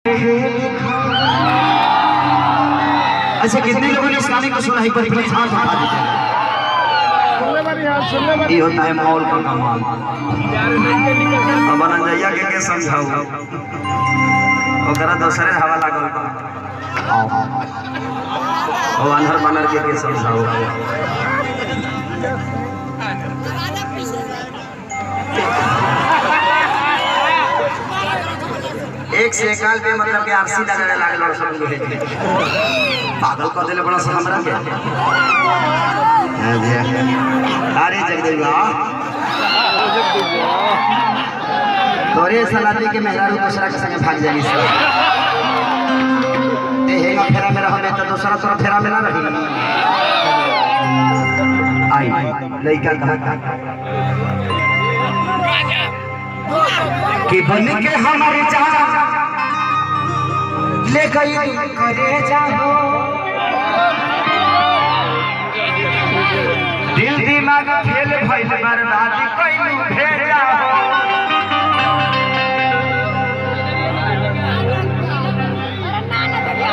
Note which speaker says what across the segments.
Speaker 1: अच्छा, कितने लोगों ने इस गाने को सुना है? पर प्लीज हाथ उठा दीजिए। ये होता है माहौल का कमाल। अब अनंजैया के समझाऊ ओकरा दूसरे हवा लागल ओ अनहर बनर के समझाऊ। एक से काल पे मतलब के आरसी लगाने लागल और सब लोग पागल कर देले बड़ा सा हमरा के। अरे जगदेवा तोरे सलाती के मेहरारू दूसरा के संगे भाग जाई से ते हेगा फेरा में रहबे तो दूसरा तरफ फेरा में ना रही। आई लइका कहा कि बन के हमारी जान ले गई करे जाओ दिल दिमाग खेल भइल बर्बादी कइलू भेजा हो।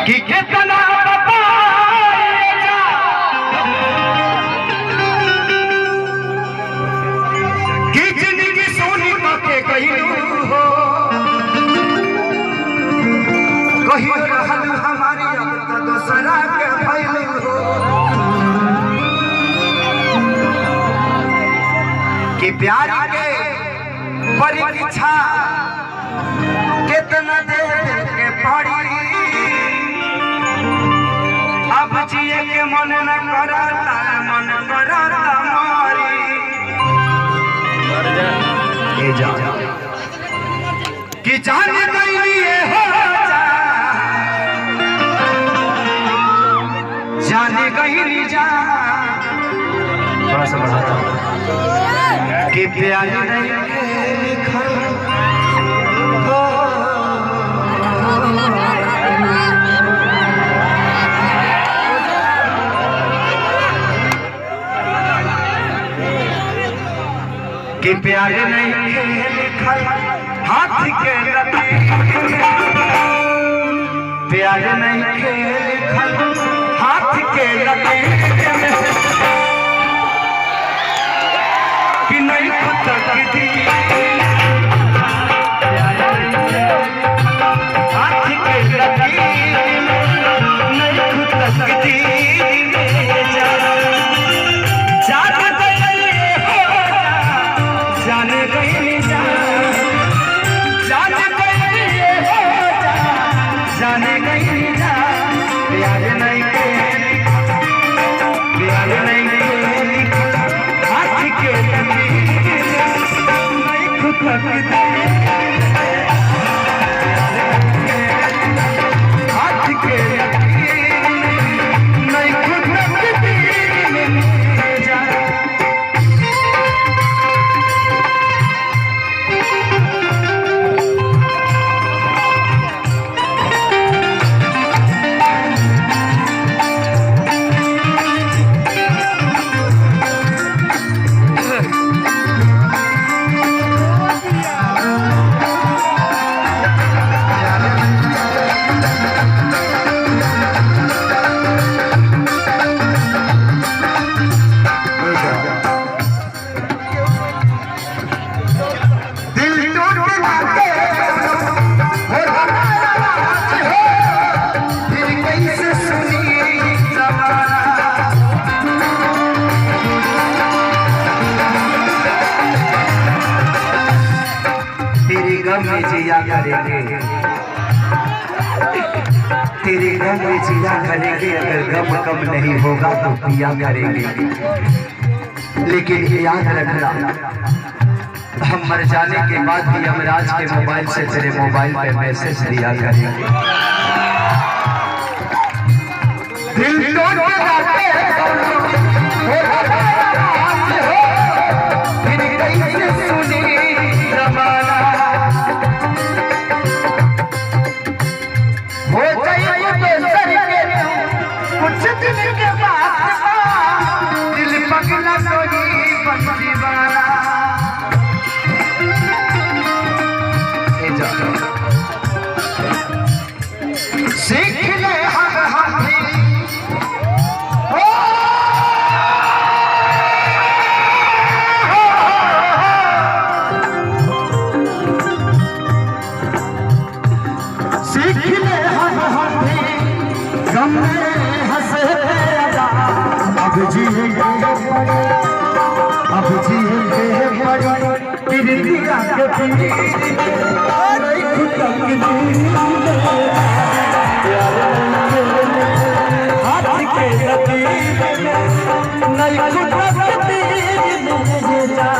Speaker 1: कि कितना पाए जा कि जिंदगी सोनी के कइलू हो कहीं रहल हमारी अब तो दूसरा के भइलू हो। कि प्यार के परीक्षा कितना देर के पड़ी अब जिए के मन न करता मारी जा कि जान गई हो जाने गई जा थोड़ा सा बढ़ाता हूँ कि प्यार नहीं लिखा हो कि प्यार नहीं लिखा हाथ के लकीर प्यार नहीं लिखा हाथ के लकीर कि नहीं खुद तकदी हाथ के लकीर नहीं खुद तकदी जाने गई जा जाने गई जा प्यार नहीं प्यार नहीं हाथ के नहीं खुद हाथ के नहीं खुद जा। जिया करेंगे तेरे गम में जिया करेंगे अगर गम कम नहीं होगा तो पिया करेंगे। लेकिन याद रखना हम मर जाने के बाद भी यमराज के मोबाइल से तेरे मोबाइल पे मैसेज दिया करेंगे। दिल पगला सोनी बंसी वाला सीख ले हम भी गम में हंसे अदा। अब जिएंगे बड़ी किरतिया के पीर हाथ के लकीर नहीं कुदरती जा।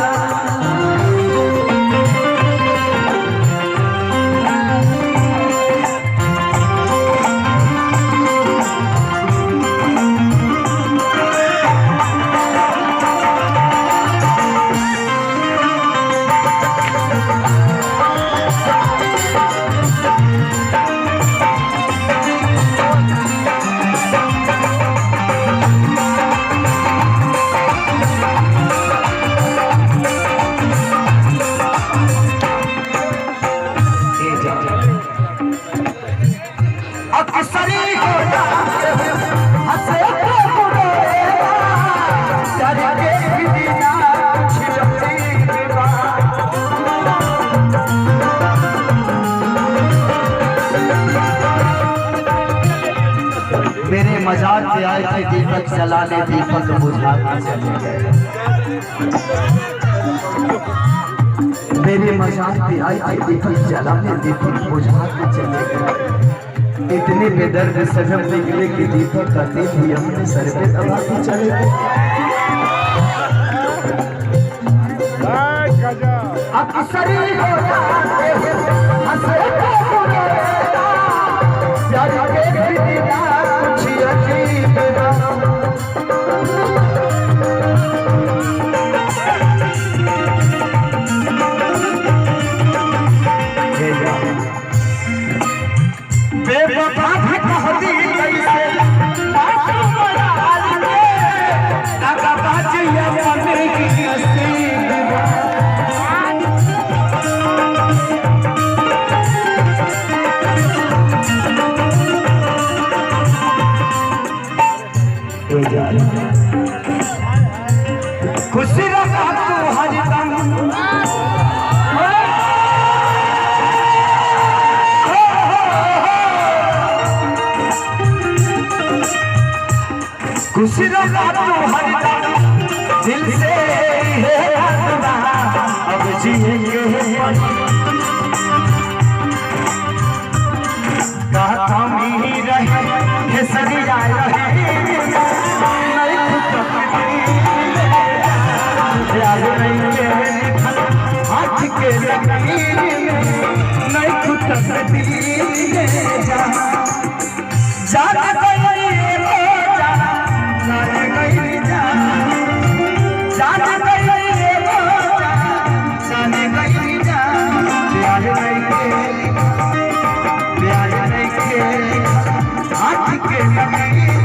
Speaker 1: मेरे मजार पे आए थे दीपक जलाने, दीपक बुझा के चले गए। मेरे मजार पे आए थे दीपक जलाने, दीपक बुझा के चले गए। इतने बेदर्द सजम निकले कि दीपक का दिल भी अपने सर पे दबा के चले गए। अक्सर ही हो जाते हैं हंसे प्यार के दीदार कुछ अजीब बेवफा भी कहती कैसे मासूम बना के लगा बाजिया मन की नसीब। खुशी रखा तू हरदम खुशी रखा तू हरदम दिल से अब जिएंगे गाता ही रहे सरिया रहे प्यार नहीं हाथ के लकीर नहीं कुदरती जा। जाने गई वो जाने गई जा, जाने गई वो जाने गई जा। प्यार नहीं हाथ के लकीर